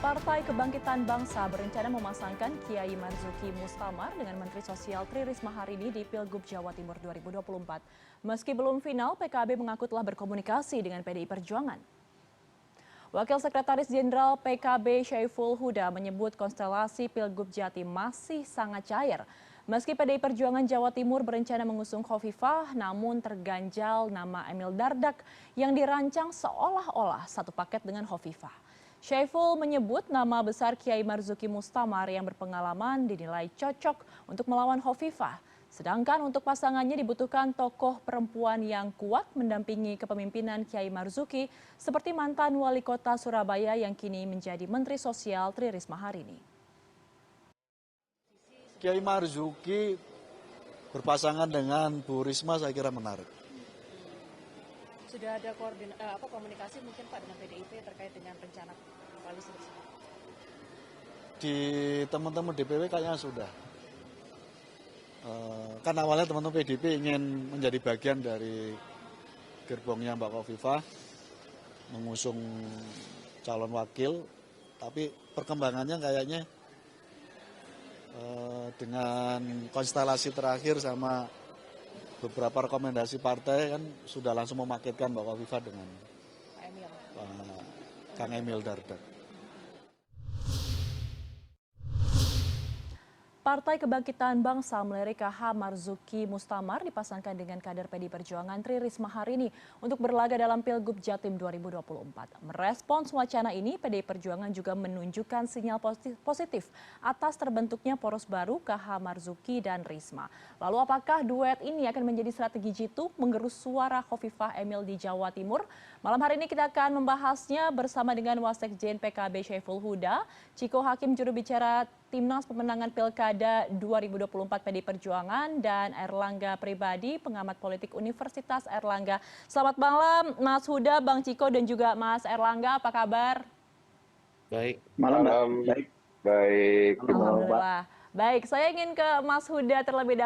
Partai Kebangkitan Bangsa berencana memasangkan Kiai Marzuki Mustamar dengan Menteri Sosial Tri Risma hari ini di Pilgub Jawa Timur 2024. Meski belum final, PKB mengaku telah berkomunikasi dengan PDI Perjuangan. Wakil Sekretaris Jenderal PKB Syaiful Huda menyebut konstelasi Pilgub Jatim masih sangat cair. Meski PDI Perjuangan Jawa Timur berencana mengusung Khofifah, namun terganjal nama Emil Dardak yang dirancang seolah-olah satu paket dengan Khofifah. Syaiful menyebut nama besar Kiai Marzuki Mustamar yang berpengalaman dinilai cocok untuk melawan Khofifah. Sedangkan untuk pasangannya dibutuhkan tokoh perempuan yang kuat mendampingi kepemimpinan Kiai Marzuki seperti mantan wali kota Surabaya yang kini menjadi Menteri Sosial Tri Risma hari ini. Kiai Marzuki berpasangan dengan Bu Risma saya kira menarik. Sudah ada komunikasi mungkin Pak dengan PDIP terkait dengan rencana koalisi bersama? Di teman-teman DPW kayaknya sudah. Kan awalnya teman-teman PDIP ingin menjadi bagian dari gerbongnya Mbak Khofifah, mengusung calon wakil, tapi perkembangannya kayaknya dengan konstelasi terakhir sama beberapa rekomendasi partai kan sudah langsung memaketkan Mbak Khofifah dengan Kang Emil Dardak. Partai Kebangkitan Bangsa melirik KH Marzuki Mustamar dipasangkan dengan kader PDI Perjuangan Tri Risma hari ini untuk berlaga dalam Pilgub Jatim 2024. Merespons wacana ini, PDI Perjuangan juga menunjukkan sinyal positif atas terbentuknya poros baru KH Marzuki dan Risma. Lalu apakah duet ini akan menjadi strategi jitu menggerus suara Khofifah Emil di Jawa Timur? Malam hari ini kita akan membahasnya bersama dengan Wasekjen PKB Syaiful Huda, Ciko Hakim juru bicara Timnas Pemenangan Pilkada 2024 PDI Perjuangan, dan Erlangga Pribadi, pengamat politik Universitas Erlangga. Selamat malam Mas Huda, Bang Ciko, dan juga Mas Erlangga, apa kabar? Baik. Malam. Baik. Alhamdulillah. Baik, saya ingin ke Mas Huda terlebih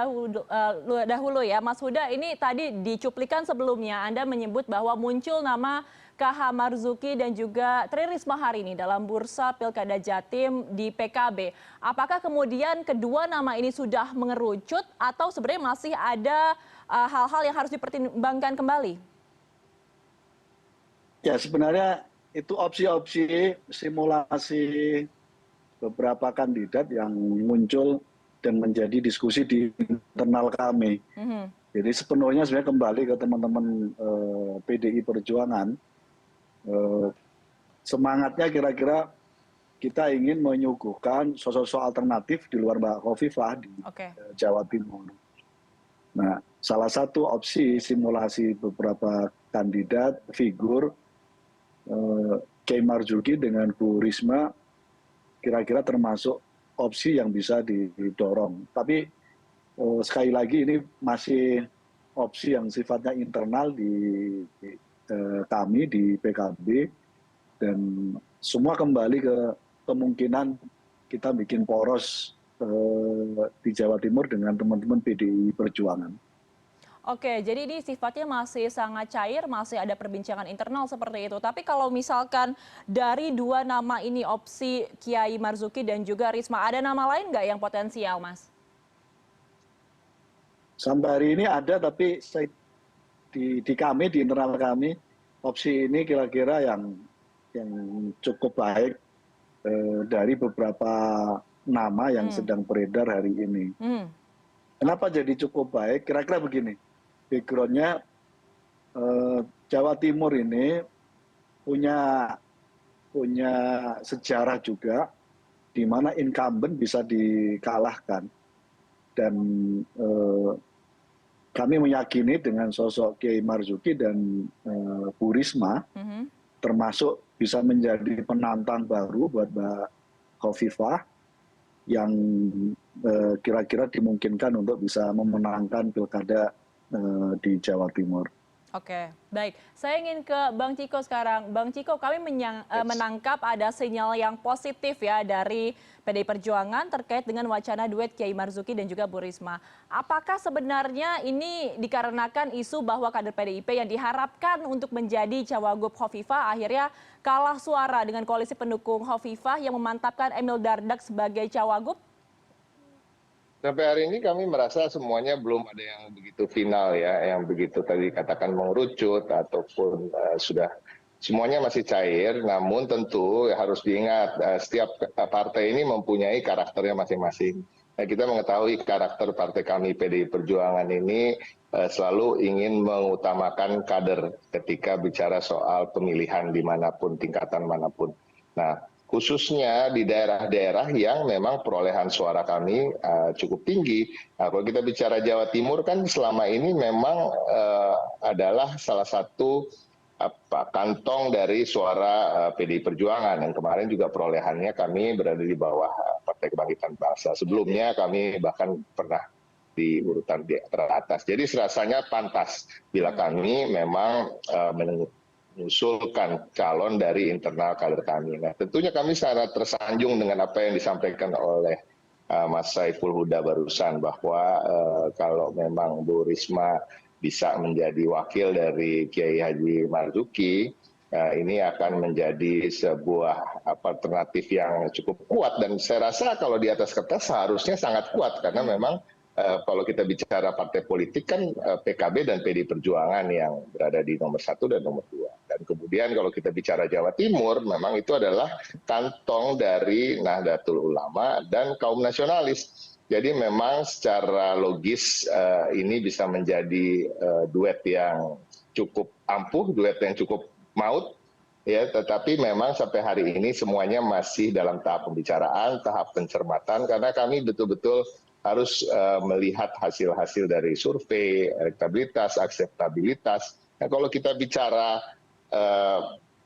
dahulu ya. Mas Huda, ini tadi dicuplikan sebelumnya Anda menyebut bahwa muncul nama KH Marzuki dan juga Tri Risma hari ini dalam bursa Pilkada Jatim di PKB. Apakah kemudian kedua nama ini sudah mengerucut atau sebenarnya masih ada hal-hal yang harus dipertimbangkan kembali? Ya, sebenarnya itu opsi-opsi simulasi beberapa kandidat yang muncul dan menjadi diskusi di internal kami. Jadi sepenuhnya sebenarnya kembali ke teman-teman PDI Perjuangan. Semangatnya kira-kira kita ingin menyuguhkan sosok alternatif di luar Mbak Khofifah di Jawa Timur. Nah, salah satu opsi simulasi beberapa kandidat figur Kiai Marzuki dengan Bu Risma kira-kira termasuk opsi yang bisa didorong. Tapi sekali lagi ini masih opsi yang sifatnya internal di kami di PKB, dan semua kembali ke kemungkinan kita bikin poros di Jawa Timur dengan teman-teman PDI Perjuangan. Oke, jadi ini sifatnya masih sangat cair, masih ada perbincangan internal seperti itu. Tapi kalau misalkan dari dua nama ini, opsi Kiai Marzuki dan juga Risma, ada nama lain nggak yang potensial, Mas? Sampai hari ini ada, tapi di kami, di internal kami, opsi ini kira-kira yang cukup baik dari beberapa nama yang sedang beredar hari ini. Kenapa jadi cukup baik? Kira-kira begini. Backgroundnya Jawa Timur ini punya sejarah juga di mana incumbent bisa dikalahkan, dan kami meyakini dengan sosok Kiai Marzuki dan Bu Risma termasuk bisa menjadi penantang baru buat Mbak Khofifah yang kira-kira dimungkinkan untuk bisa memenangkan pilkada di Jawa Timur. Oke, baik. Saya ingin ke Bang Ciko sekarang. Bang Ciko, kami menangkap ada sinyal yang positif ya dari PDI Perjuangan terkait dengan wacana duet Kiai Marzuki dan juga Bu Risma. Apakah sebenarnya ini dikarenakan isu bahwa kader PDIP yang diharapkan untuk menjadi cawagup Khofifah akhirnya kalah suara dengan koalisi pendukung Khofifah yang memantapkan Emil Dardak sebagai cawagup? Sampai hari ini kami merasa semuanya belum ada yang begitu final ya, yang begitu tadi katakan mengerucut ataupun sudah semuanya masih cair. Namun tentu harus diingat setiap partai ini mempunyai karakternya masing-masing. Nah, kita mengetahui karakter partai kami PDI Perjuangan ini selalu ingin mengutamakan kader ketika bicara soal pemilihan dimanapun, tingkatan manapun. Nah, khususnya di daerah-daerah yang memang perolehan suara kami cukup tinggi. Nah, kalau kita bicara Jawa Timur kan selama ini memang adalah salah satu kantong dari suara PDI Perjuangan yang kemarin juga perolehannya kami berada di bawah Partai Kebangkitan Bangsa. Sebelumnya kami bahkan pernah di urutan teratas. Jadi serasanya pantas bila kami memang mengusulkan calon dari internal kader kami. Nah, tentunya kami sangat tersanjung dengan apa yang disampaikan oleh Mas Saiful Huda barusan bahwa kalau memang Bu Risma bisa menjadi wakil dari Kiai Haji Marzuki, ini akan menjadi sebuah alternatif yang cukup kuat dan saya rasa kalau di atas kertas seharusnya sangat kuat karena memang kalau kita bicara partai politik kan PKB dan PDI Perjuangan yang berada di nomor 1 dan nomor 2. Dan kemudian kalau kita bicara Jawa Timur, memang itu adalah kantong dari Nahdlatul Ulama dan kaum nasionalis. Jadi memang secara logis ini bisa menjadi duet yang cukup ampuh, duet yang cukup maut. Ya, tetapi memang sampai hari ini semuanya masih dalam tahap pembicaraan, tahap pencermatan, karena kami betul-betul harus melihat hasil-hasil dari survei, elektabilitas, akseptabilitas. Nah, kalau kita bicara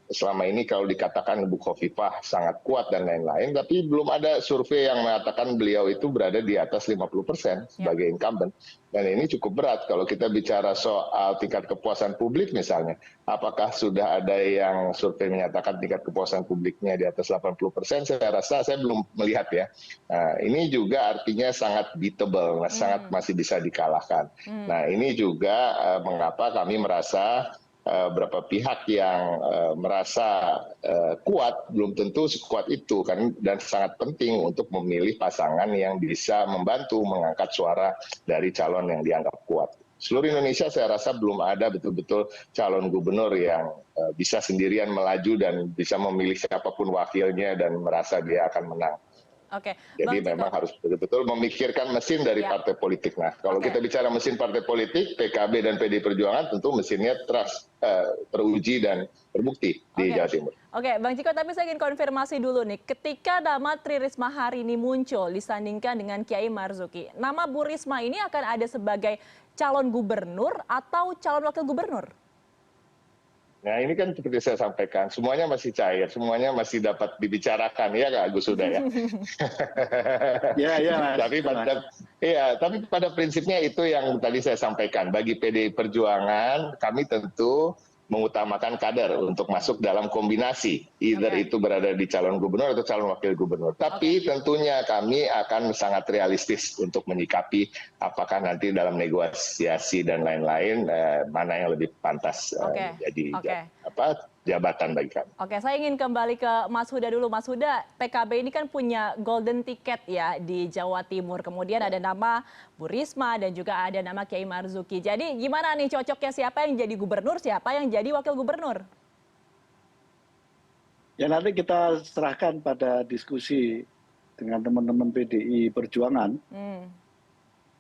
selama ini kalau dikatakan Bu Khofifah sangat kuat dan lain-lain, tapi belum ada survei yang mengatakan beliau itu berada di atas 50% sebagai incumbent. Dan ini cukup berat kalau kita bicara soal tingkat kepuasan publik misalnya. Apakah sudah ada yang survei menyatakan tingkat kepuasan publiknya di atas 80%? Saya rasa saya belum melihat ya. Nah, ini juga artinya sangat beatable, sangat masih bisa dikalahkan. Nah, ini juga mengapa kami merasa beberapa pihak yang merasa kuat belum tentu sekuat itu kan, dan sangat penting untuk memilih pasangan yang bisa membantu mengangkat suara dari calon yang dianggap kuat. Seluruh Indonesia saya rasa belum ada betul-betul calon gubernur yang bisa sendirian melaju dan bisa memilih siapapun wakilnya dan merasa dia akan menang. Oke, jadi memang harus betul-betul memikirkan mesin dari partai politik. Nah, kalau kita bicara mesin partai politik, PKB dan PDI Perjuangan tentu mesinnya teruji dan terbukti di Jawa Timur. Oke, Bang Ciko, tapi saya ingin konfirmasi dulu nih. Ketika nama Tri Risma hari ini muncul disandingkan dengan Kiai Marzuki, nama Bu Risma ini akan ada sebagai calon gubernur atau calon wakil gubernur? Nah, ini kan seperti saya sampaikan, semuanya masih cair, semuanya masih dapat dibicarakan, ya Kak Agus Huda ya. Tapi pada prinsipnya itu yang tadi saya sampaikan, bagi PDI Perjuangan kami tentu mengutamakan kader untuk masuk dalam kombinasi, either itu berada di calon gubernur atau calon wakil gubernur. Tapi tentunya kami akan sangat realistis untuk menyikapi apakah nanti dalam negosiasi dan lain-lain mana yang lebih pantas menjadi jabatan bagi kami. Oke, saya ingin kembali ke Mas Huda dulu. Mas Huda, PKB ini kan punya golden ticket ya di Jawa Timur. Kemudian ada nama Bu Risma dan juga ada nama Kiai Marzuki. Jadi gimana nih cocoknya, siapa yang jadi gubernur, siapa yang jadi wakil gubernur? Ya nanti kita serahkan pada diskusi dengan teman-teman PDI Perjuangan.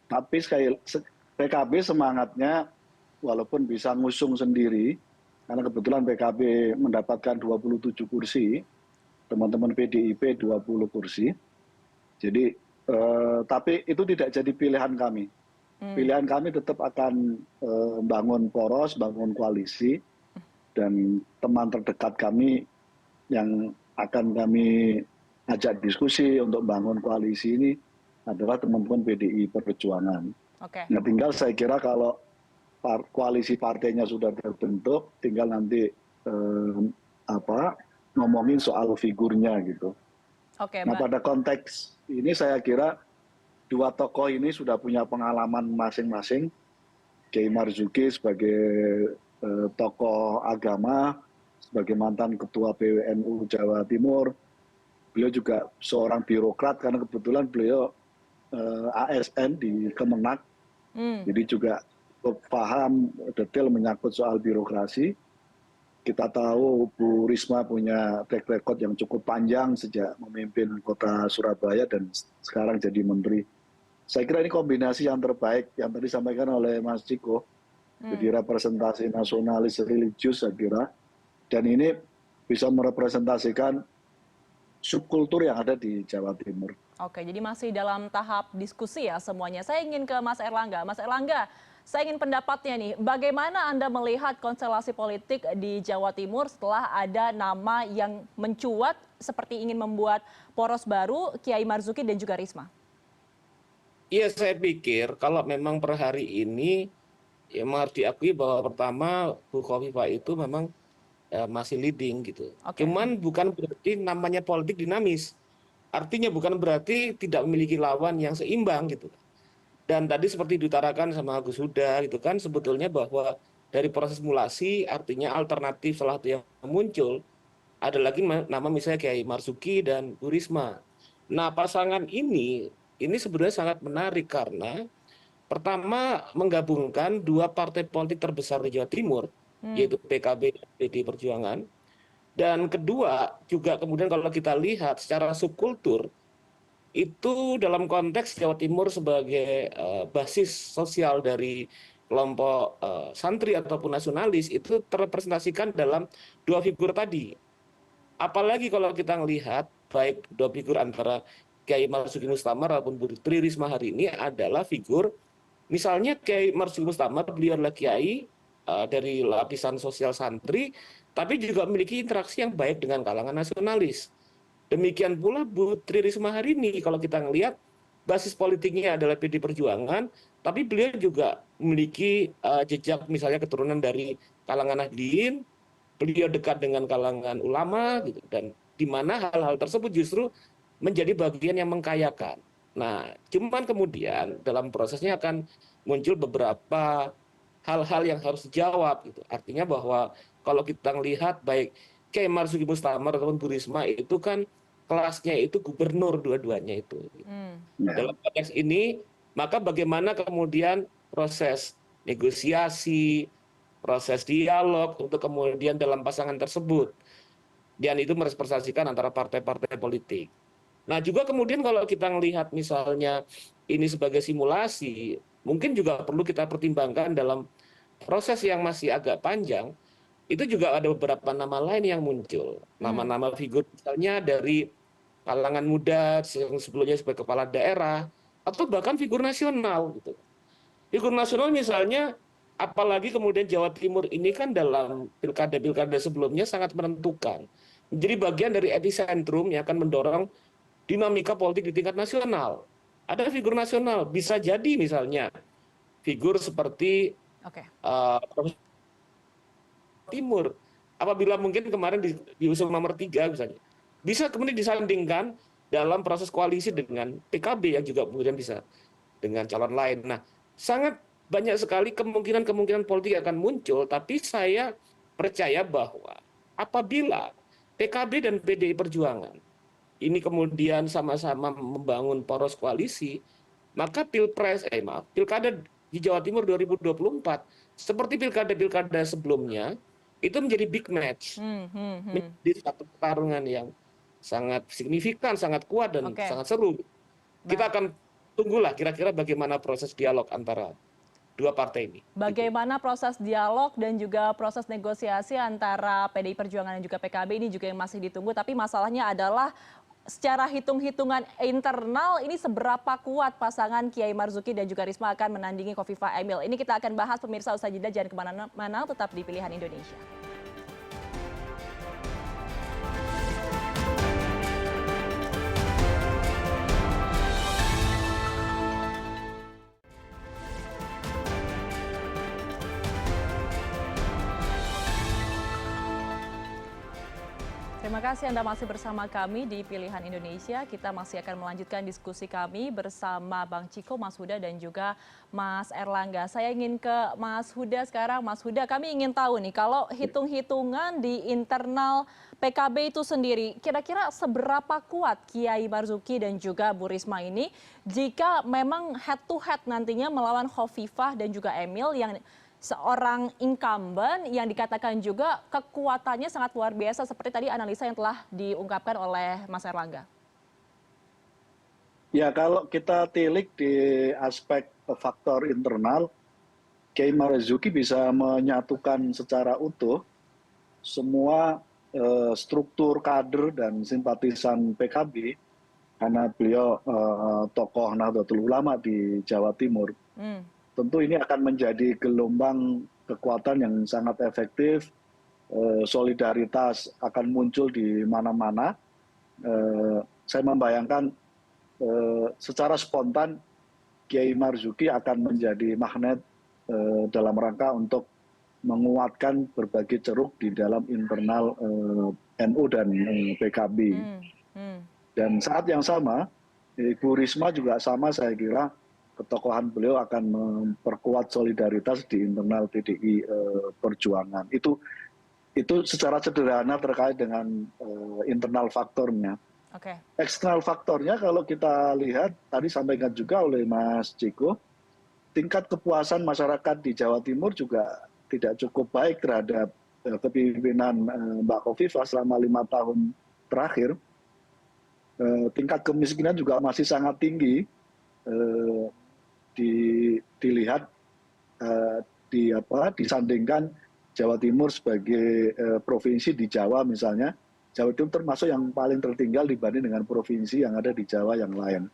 Tapi PKB semangatnya walaupun bisa ngusung sendiri, karena kebetulan PKB mendapatkan 27 kursi, teman-teman PDIP 20 kursi. Jadi, tapi itu tidak jadi pilihan kami. Pilihan kami tetap akan membangun poros, bangun koalisi, dan teman terdekat kami yang akan kami ajak diskusi untuk bangun koalisi ini adalah teman-teman PDI Perjuangan. Nah, tinggal saya kira kalau koalisi partainya sudah terbentuk, tinggal nanti ngomongin soal figurnya gitu. Oke, nah pada konteks ini saya kira dua tokoh ini sudah punya pengalaman masing-masing. Kiai Marzuki sebagai tokoh agama, sebagai mantan ketua PWNU Jawa Timur, beliau juga seorang birokrat karena kebetulan beliau ASN di Kemenak, jadi juga paham detail menyangkut soal birokrasi. Kita tahu Bu Risma punya track record yang cukup panjang sejak memimpin kota Surabaya dan sekarang jadi menteri. Saya kira ini kombinasi yang terbaik yang tadi disampaikan oleh Mas Ciko. Jadi representasi nasionalis religius saya kira. Dan ini bisa merepresentasikan subkultur yang ada di Jawa Timur. Oke, jadi masih dalam tahap diskusi ya semuanya. Saya ingin ke Mas Erlangga. Mas Erlangga, saya ingin pendapatnya nih, bagaimana Anda melihat konstelasi politik di Jawa Timur setelah ada nama yang mencuat seperti ingin membuat poros baru, Kiai Marzuki dan juga Risma? Iya, saya pikir kalau memang per hari ini ya harus diakui bahwa pertama Bu Khofifah itu memang masih leading gitu. Cuman bukan berarti namanya politik dinamis. Artinya bukan berarti tidak memiliki lawan yang seimbang gitu. Dan tadi seperti diutarakan sama Gus Huda gitu kan, sebetulnya bahwa dari proses simulasi artinya alternatif salah satu yang muncul ada lagi nama misalnya Kiai Marzuki dan Bu Risma. Nah pasangan ini sebenarnya sangat menarik karena pertama menggabungkan dua partai politik terbesar di Jawa Timur, yaitu PKB dan PDI Perjuangan. Dan kedua juga kemudian kalau kita lihat secara subkultur, itu dalam konteks Jawa Timur sebagai basis sosial dari kelompok santri ataupun nasionalis itu terrepresentasikan dalam dua figur tadi. Apalagi kalau kita melihat baik dua figur antara Kiai Marzuki Mustamar ataupun Bu Tri Risma hari ini adalah figur, misalnya Kiai Marzuki Mustamar, beliau adalah kiai dari lapisan sosial santri, tapi juga memiliki interaksi yang baik dengan kalangan nasionalis. Demikian pula Bu Tri Risma hari ini, kalau kita melihat basis politiknya adalah PDI Perjuangan, tapi beliau juga memiliki jejak misalnya keturunan dari kalangan Nahdliyin, beliau dekat dengan kalangan ulama, gitu, dan di mana hal-hal tersebut justru menjadi bagian yang mengkayakan. Nah, cuman kemudian dalam prosesnya akan muncul beberapa hal-hal yang harus dijawab. Gitu. Artinya bahwa kalau kita melihat baik Kiai Marzuki Mustamar ataupun Bu Risma itu kan kelasnya itu gubernur dua-duanya itu. Dalam konteks ini, maka bagaimana kemudian proses negosiasi, proses dialog untuk kemudian dalam pasangan tersebut. Dan itu merepresentasikan antara partai-partai politik. Nah juga kemudian kalau kita melihat misalnya ini sebagai simulasi, mungkin juga perlu kita pertimbangkan dalam proses yang masih agak panjang, itu juga ada beberapa nama lain yang muncul. Nama-nama figur misalnya dari kalangan muda yang sebelumnya sebagai kepala daerah, atau bahkan figur nasional. Gitu. Figur nasional misalnya, apalagi kemudian Jawa Timur ini kan dalam pilkada-pilkada sebelumnya sangat menentukan. Jadi bagian dari epicentrum yang akan mendorong dinamika politik di tingkat nasional. Ada figur nasional, bisa jadi misalnya figur seperti Timur. Apabila mungkin kemarin diusung nomor 3 misalnya. Bisa kemudian disandingkan dalam proses koalisi dengan PKB yang juga kemudian bisa dengan calon lain. Nah, sangat banyak sekali kemungkinan-kemungkinan politik akan muncul, tapi saya percaya bahwa apabila PKB dan PDI Perjuangan ini kemudian sama-sama membangun poros koalisi, maka pilkada di Jawa Timur 2024 seperti pilkada-pilkada sebelumnya itu menjadi big match, menjadi satu pertarungan yang sangat signifikan, sangat kuat dan sangat seru. Kita akan tunggulah kira-kira bagaimana proses dialog antara dua partai ini. Bagaimana proses dialog dan juga proses negosiasi antara PDI Perjuangan dan juga PKB ini juga yang masih ditunggu, tapi masalahnya adalah secara hitung-hitungan internal ini seberapa kuat pasangan Kiai Marzuki dan juga Risma akan menandingi Khofifah Emil. Ini kita akan bahas pemirsa usai jeda, jangan kemana-mana, tetap di Pilihan Indonesia. Terima kasih Anda masih bersama kami di Pilihan Indonesia. Kita masih akan melanjutkan diskusi kami bersama Bang Ciko, Mas Huda, dan juga Mas Erlangga. Saya ingin ke Mas Huda sekarang. Mas Huda, kami ingin tahu nih, kalau hitung-hitungan di internal PKB itu sendiri, kira-kira seberapa kuat Kiai Marzuki dan juga Bu Risma ini jika memang head to head nantinya melawan Khofifah dan juga Emil yang seorang incumbent yang dikatakan juga kekuatannya sangat luar biasa seperti tadi analisa yang telah diungkapkan oleh Mas Erlangga. Ya, kalau kita tilik di aspek faktor internal, Kiai Marzuki bisa menyatukan secara utuh semua struktur kader dan simpatisan PKB karena beliau tokoh Nahdlatul Ulama di Jawa Timur. Tentu ini akan menjadi gelombang kekuatan yang sangat efektif, solidaritas akan muncul di mana-mana. Saya membayangkan secara spontan Kiai Marzuki akan menjadi magnet dalam rangka untuk menguatkan berbagai ceruk di dalam internal NU dan PKB. Dan saat yang sama, Ibu Risma juga sama, saya kira ketokohan beliau akan memperkuat solidaritas di internal PDI Perjuangan. Itu secara sederhana terkait dengan internal faktornya. Eksternal faktornya kalau kita lihat, tadi sampaikan juga oleh Mas Ciko, tingkat kepuasan masyarakat di Jawa Timur juga tidak cukup baik terhadap kepemimpinan Mbak Khofifah selama 5 tahun terakhir. Tingkat kemiskinan juga masih sangat tinggi. Dilihat disandingkan Jawa Timur sebagai provinsi di Jawa misalnya, Jawa Timur termasuk yang paling tertinggal dibanding dengan provinsi yang ada di Jawa yang lain.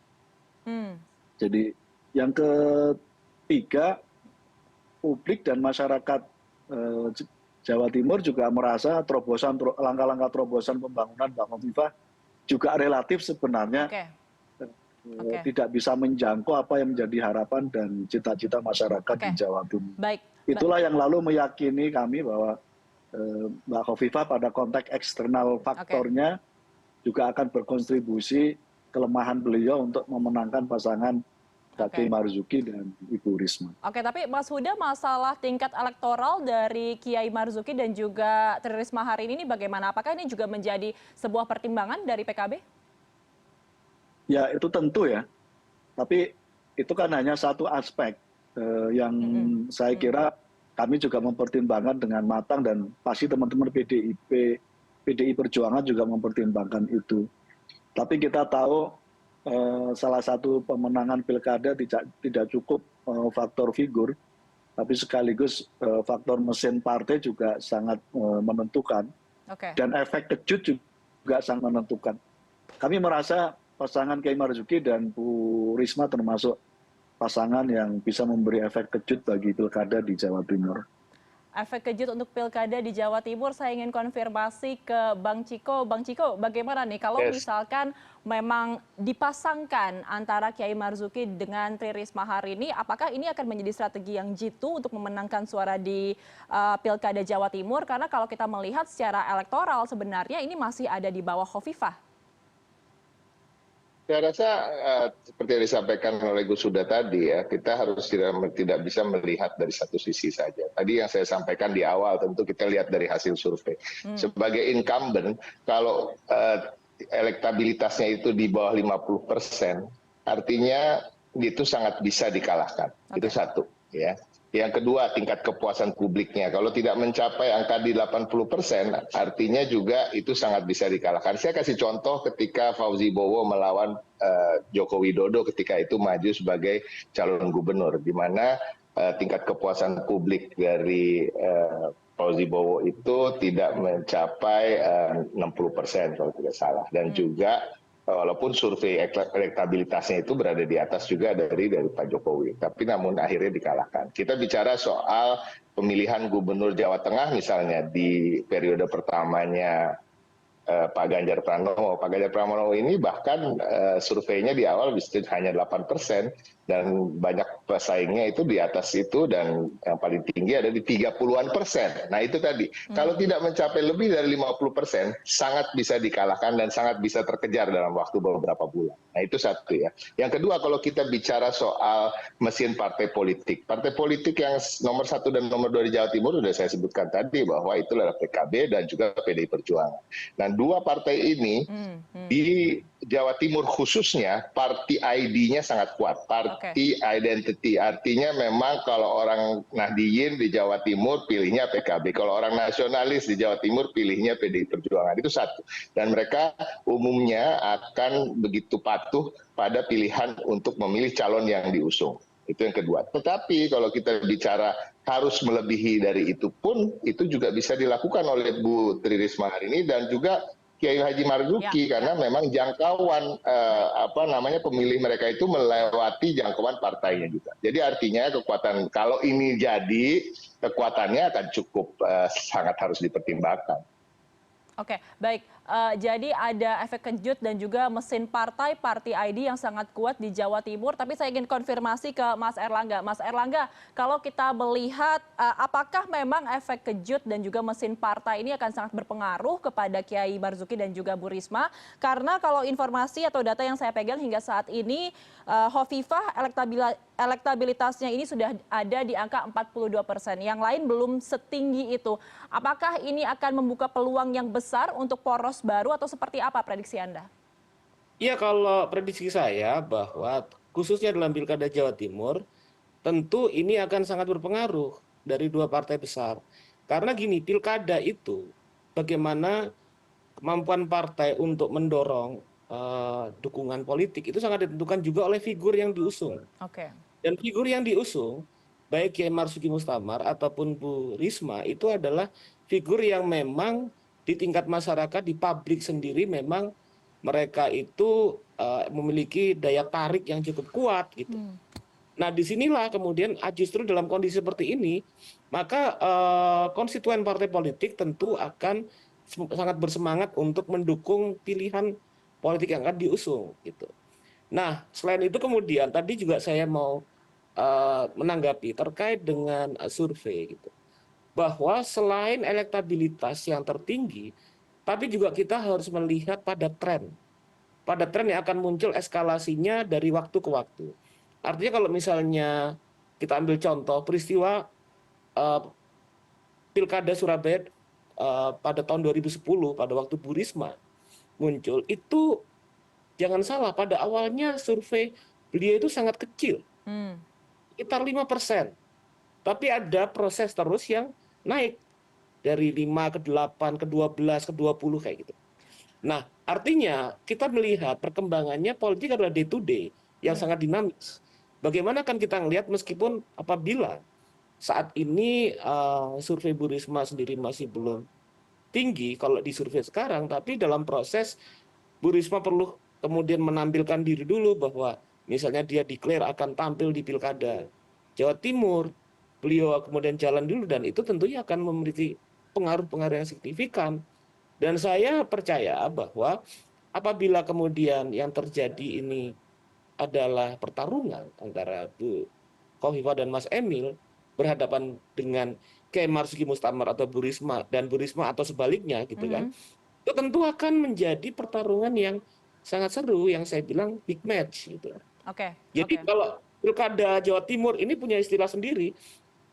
Jadi yang ketiga, publik dan masyarakat Jawa Timur juga merasa langkah-langkah terobosan pembangunan Mbak Khofifah juga relatif sebenarnya tidak bisa menjangkau apa yang menjadi harapan dan cita-cita masyarakat di Jawa Timur. Itulah yang lalu meyakini kami bahwa Mbak Khofifah pada konteks eksternal faktornya juga akan berkontribusi kelemahan beliau untuk memenangkan pasangan Kiai Marzuki dan Ibu Risma. Tapi Mas Huda, masalah tingkat elektoral dari Kiai Marzuki dan juga Tri Risma hari ini bagaimana? Apakah ini juga menjadi sebuah pertimbangan dari PKB? Ya, itu tentu ya. Tapi itu kan hanya satu aspek yang saya kira kami juga mempertimbangkan dengan matang dan pasti teman-teman PDI Perjuangan juga mempertimbangkan itu. Tapi kita tahu salah satu pemenangan pilkada tidak cukup faktor figur, tapi sekaligus faktor mesin partai juga sangat menentukan. Dan efek kejut juga sangat menentukan. Kami merasa pasangan Kiai Marzuki dan Bu Risma termasuk pasangan yang bisa memberi efek kejut bagi pilkada di Jawa Timur. Efek kejut untuk pilkada di Jawa Timur, saya ingin konfirmasi ke Bang Ciko. Bang Ciko, bagaimana nih kalau misalkan memang dipasangkan antara Kiai Marzuki dengan Tri Risma hari ini, apakah ini akan menjadi strategi yang jitu untuk memenangkan suara di pilkada Jawa Timur? Karena kalau kita melihat secara elektoral sebenarnya ini masih ada di bawah Khofifah. Saya rasa seperti yang disampaikan oleh Gus Huda tadi ya, kita harus tidak bisa melihat dari satu sisi saja. Tadi yang saya sampaikan di awal tentu kita lihat dari hasil survei. Sebagai incumbent, kalau elektabilitasnya itu di bawah 50%, artinya itu sangat bisa dikalahkan. Itu satu. Ya. Yang kedua, tingkat kepuasan publiknya. Kalau tidak mencapai angka di 80%, artinya juga itu sangat bisa dikalahkan. Saya kasih contoh ketika Fauzi Bowo melawan Joko Widodo ketika itu maju sebagai calon gubernur, di mana tingkat kepuasan publik dari Fauzi Bowo itu tidak mencapai 60% kalau tidak salah. Dan juga walaupun survei elektabilitasnya itu berada di atas juga dari Pak Jokowi, tapi namun akhirnya dikalahkan. Kita bicara soal pemilihan gubernur Jawa Tengah misalnya di periode pertamanya Pak Ganjar Pranowo. Pak Ganjar Pranowo ini bahkan surveinya di awal hanya 8%, dan banyak pesaingnya itu di atas itu, dan yang paling tinggi ada di 30-an%. Nah itu tadi, kalau tidak mencapai lebih dari 50%, sangat bisa dikalahkan dan sangat bisa terkejar dalam waktu beberapa bulan. Nah itu satu ya. Yang kedua, kalau kita bicara soal mesin partai politik yang nomor 1 dan nomor 2 di Jawa Timur sudah saya sebutkan tadi, bahwa itu adalah PKB dan juga PDI Perjuangan. Nah, dua partai ini di Jawa Timur khususnya party ID-nya sangat kuat, party identity. Artinya memang kalau orang Nahdiyin di Jawa Timur pilihnya PKB, kalau orang nasionalis di Jawa Timur pilihnya PDI Perjuangan. Itu satu. Dan mereka umumnya akan begitu patuh pada pilihan untuk memilih calon yang diusung. Itu yang kedua. Tetapi kalau kita bicara harus melebihi dari itu pun, itu juga bisa dilakukan oleh Bu Tri Risma hari ini dan juga Kiai Haji Marzuki, karena memang jangkauan pemilih mereka itu melewati jangkauan partainya juga. Jadi artinya kekuatan, kalau ini jadi, kekuatannya akan cukup sangat harus dipertimbangkan. Oke, baik. Jadi ada efek kejut dan juga mesin partai ID yang sangat kuat di Jawa Timur. Tapi saya ingin konfirmasi ke Mas Erlangga. Mas Erlangga, kalau kita melihat apakah memang efek kejut dan juga mesin partai ini akan sangat berpengaruh kepada Kiai Marzuki dan juga Bu Risma? Karena kalau informasi atau data yang saya pegang hingga saat ini, Hovifah elektabilitasnya ini sudah ada di angka 42%. Yang lain belum setinggi itu. Apakah ini akan membuka peluang yang besar untuk poros baru atau seperti apa prediksi Anda? Iya, kalau prediksi saya bahwa khususnya dalam Pilkada Jawa Timur, tentu ini akan sangat berpengaruh dari dua partai besar. Karena gini, Pilkada itu bagaimana kemampuan partai untuk mendorong dukungan politik itu sangat ditentukan juga oleh figur yang diusung. Dan figur yang diusung, baik Kiai Marzuki Mustamar ataupun Bu Risma, itu adalah figur yang memang di tingkat masyarakat, di publik sendiri memang mereka itu memiliki daya tarik yang cukup kuat gitu. Nah disinilah kemudian justru dalam kondisi seperti ini, maka konstituen partai politik tentu akan sangat bersemangat untuk mendukung pilihan politik yang akan diusung gitu. Nah selain itu kemudian tadi juga saya mau menanggapi terkait dengan survei gitu, bahwa selain elektabilitas yang tertinggi, tapi juga kita harus melihat pada tren yang akan muncul eskalasinya dari waktu ke waktu. Artinya kalau misalnya kita ambil contoh peristiwa Pilkada Surabaya pada tahun 2010, pada waktu Bu Risma muncul, itu jangan salah, pada awalnya survei beliau itu sangat kecil, sekitar 5%. Tapi ada proses terus yang naik dari 5 ke 8 ke 12 ke 20 kayak gitu. Nah, artinya kita melihat perkembangannya politik adalah day to day yang sangat dinamis. Bagaimana kan kita melihat meskipun apabila saat ini survei Bu Risma sendiri masih belum tinggi kalau di survei sekarang, tapi dalam proses Bu Risma perlu kemudian menampilkan diri dulu bahwa misalnya dia declare akan tampil di Pilkada Jawa Timur, beliau kemudian jalan dulu, dan itu tentunya akan memiliki pengaruh-pengaruh yang signifikan. Dan saya percaya bahwa apabila kemudian yang terjadi ini adalah pertarungan antara Bu Khofifah dan Mas Emil berhadapan dengan Kiai Marzuki Mustamar atau Bu Risma dan Bu Risma atau sebaliknya gitu kan, itu tentu akan menjadi pertarungan yang sangat seru, yang saya bilang big match gitu. Jadi kalau Pilkada Jawa Timur ini punya istilah sendiri.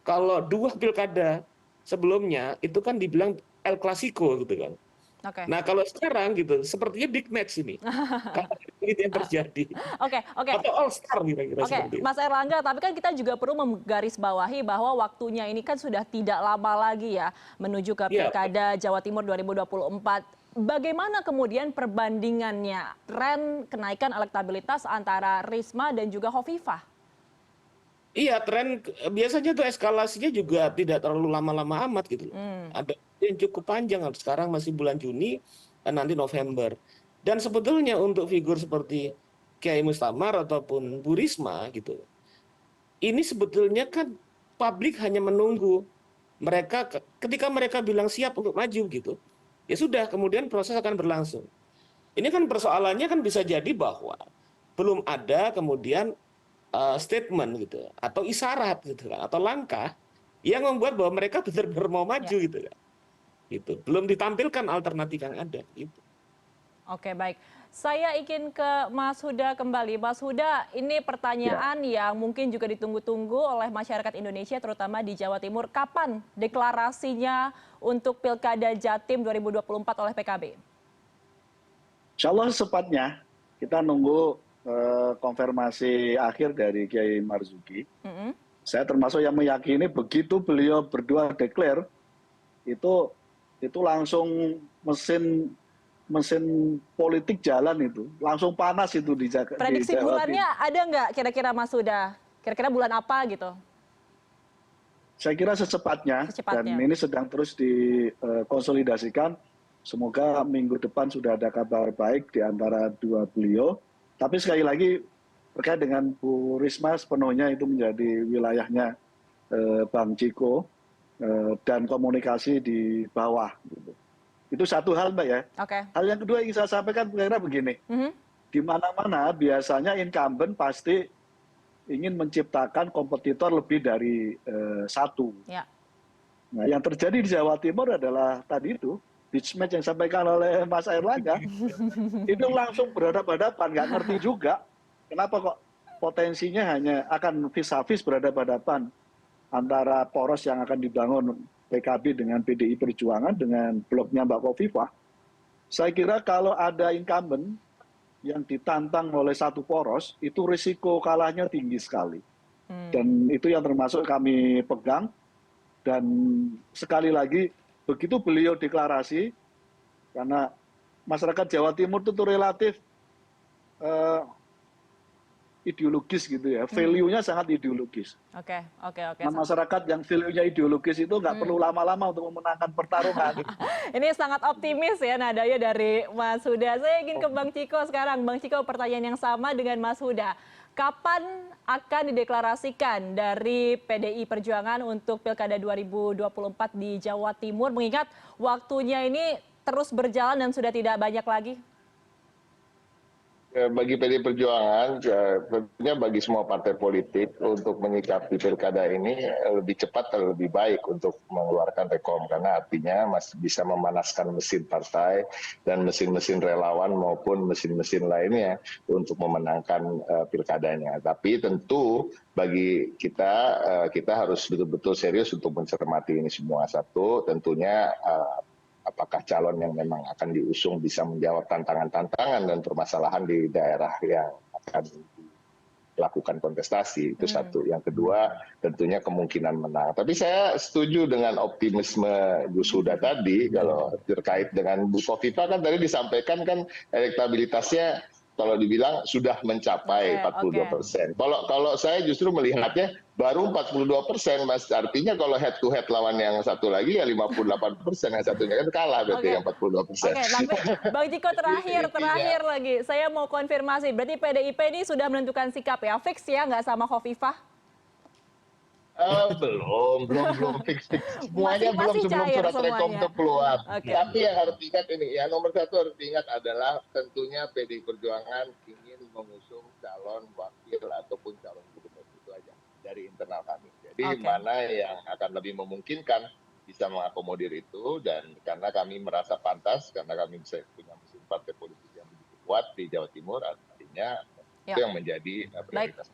Kalau dua pilkada sebelumnya itu kan dibilang El Clasico gitu kan. Nah kalau sekarang gitu sepertinya big match ini. Itu yang terjadi. Atau all star kira-kira seperti itu. Mas Erlangga, tapi kan kita juga perlu menggarisbawahi bahwa waktunya ini kan sudah tidak lama lagi ya menuju ke Pilkada Jawa Timur 2024. Bagaimana kemudian perbandingannya tren kenaikan elektabilitas antara Risma dan juga Hovifah? Iya, tren biasanya tuh eskalasinya juga tidak terlalu lama-lama amat gitu. Ada yang cukup panjang, sekarang masih bulan Juni, nanti November. Dan sebetulnya untuk figur seperti Kiai Mustamar ataupun Bu Risma gitu, ini sebetulnya kan publik hanya menunggu mereka ketika mereka bilang siap untuk maju gitu. ya sudah, kemudian proses akan berlangsung. Ini kan persoalannya kan bisa jadi bahwa belum ada kemudian statement gitu atau isyarat gitu kan, atau langkah yang membuat bahwa mereka benar-benar mau maju gitu kan. Gitu. Belum ditampilkan alternatif yang ada gitu. Oke, baik. Saya ingin ke Mas Huda kembali. Mas Huda, ini pertanyaan yang mungkin juga ditunggu-tunggu oleh masyarakat Indonesia, terutama di Jawa Timur. Kapan deklarasinya untuk Pilkada Jatim 2024 oleh PKB? Insya Allah secepatnya. Kita nunggu konfirmasi akhir dari Kiai Marzuki. Saya termasuk yang meyakini begitu beliau berdua declare, itu langsung mesin politik jalan itu, langsung panas itu di Jawa Timur. Prediksi bulannya ada nggak kira-kira Mas Huda? Kira-kira bulan apa gitu? Saya kira secepatnya. Dan ini sedang terus dikonsolidasikan. Semoga minggu depan sudah ada kabar baik di antara dua beliau. Tapi sekali lagi terkait dengan Bu Risma sepenuhnya itu menjadi wilayahnya Bang Ciko dan komunikasi di bawah. Itu satu hal, Mbak ya. Hal yang kedua yang saya sampaikan kira-kira begini. Di mana-mana biasanya incumbent pasti ingin menciptakan kompetitor lebih dari satu. Nah, yang terjadi di Jawa Timur adalah tadi itu, beach match yang disampaikan oleh Mas Airlangga, itu langsung berhadapan-hadapan, nggak ngerti juga kenapa kok potensinya hanya akan vis-a-vis berhadapan-hadapan antara poros yang akan dibangun PKB dengan PDI Perjuangan dengan bloknya Mbak Khofifah. Saya kira kalau ada incumbent yang ditantang oleh satu poros, itu risiko kalahnya tinggi sekali. Dan itu yang termasuk kami pegang. Dan sekali lagi, begitu beliau deklarasi, karena masyarakat Jawa Timur itu relatif ideologis gitu ya, value-nya sangat ideologis. Nah, masyarakat yang value-nya ideologis itu nggak perlu lama-lama untuk memenangkan pertarungan. Ini sangat optimis ya nadanya dari Mas Huda. Saya ingin ke Bang Ciko sekarang. Bang Ciko, pertanyaan yang sama dengan Mas Huda. Kapan akan dideklarasikan dari PDI Perjuangan untuk Pilkada 2024 di Jawa Timur, mengingat waktunya ini terus berjalan dan sudah tidak banyak lagi? Bagi PDI Perjuangan, tentunya bagi semua partai politik untuk menyikapi pilkada ini lebih cepat atau lebih baik untuk mengeluarkan rekom, karena artinya masih bisa memanaskan mesin partai dan mesin-mesin relawan maupun mesin-mesin lainnya untuk memenangkan pilkadanya. Tapi tentu bagi kita harus betul-betul serius untuk mencermati ini semua. Satu, tentunya apakah calon yang memang akan diusung bisa menjawab tantangan-tantangan dan permasalahan di daerah yang akan dilakukan kontestasi, itu satu. Yang kedua, tentunya kemungkinan menang. Tapi saya setuju dengan optimisme Gus Huda tadi, kalau terkait dengan Bu Khofifah kan tadi disampaikan kan elektabilitasnya kalau dibilang sudah mencapai 42%. Kalau saya justru melihatnya baru 42%, Mas. Artinya kalau head to head lawan yang satu lagi ya 58%, yang satunya kan kalah berarti yang 42%. Bang Ciko terakhir lagi. Saya mau konfirmasi, berarti PDIP ini sudah menentukan sikap ya? Fix ya, nggak sama Khofifah? Belum fix. Semuanya belum sebelum surat rekom itu keluar. Tapi yang harus diingat ini, ya nomor satu harus diingat adalah tentunya PDI Perjuangan ingin mengusung calon wakil ataupun calon gubernur, itu aja dari internal kami. Jadi mana yang akan lebih memungkinkan bisa mengakomodir itu, dan karena kami merasa pantas, karena kami bisa punya mesin partai politik yang begitu kuat di Jawa Timur, artinya itu yang menjadi prioritas.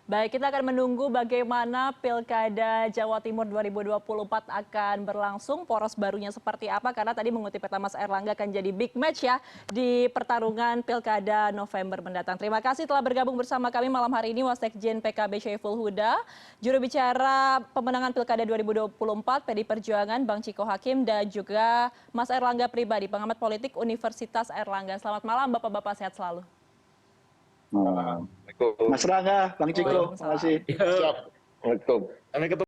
Baik, kita akan menunggu bagaimana Pilkada Jawa Timur 2024 akan berlangsung, poros barunya seperti apa, karena tadi mengutip kata Mas Airlangga akan jadi big match ya di pertarungan Pilkada November mendatang. Terima kasih telah bergabung bersama kami malam hari ini Wasekjen PKB Syaiful Huda, juru bicara pemenangan Pilkada 2024 PDI Perjuangan Bang Ciko Hakim, dan juga Mas Airlangga pribadi, pengamat politik Universitas Airlangga. Selamat malam Bapak-bapak, sehat selalu. Mas Rangga, Bang Ciko, terima kasih. Siap.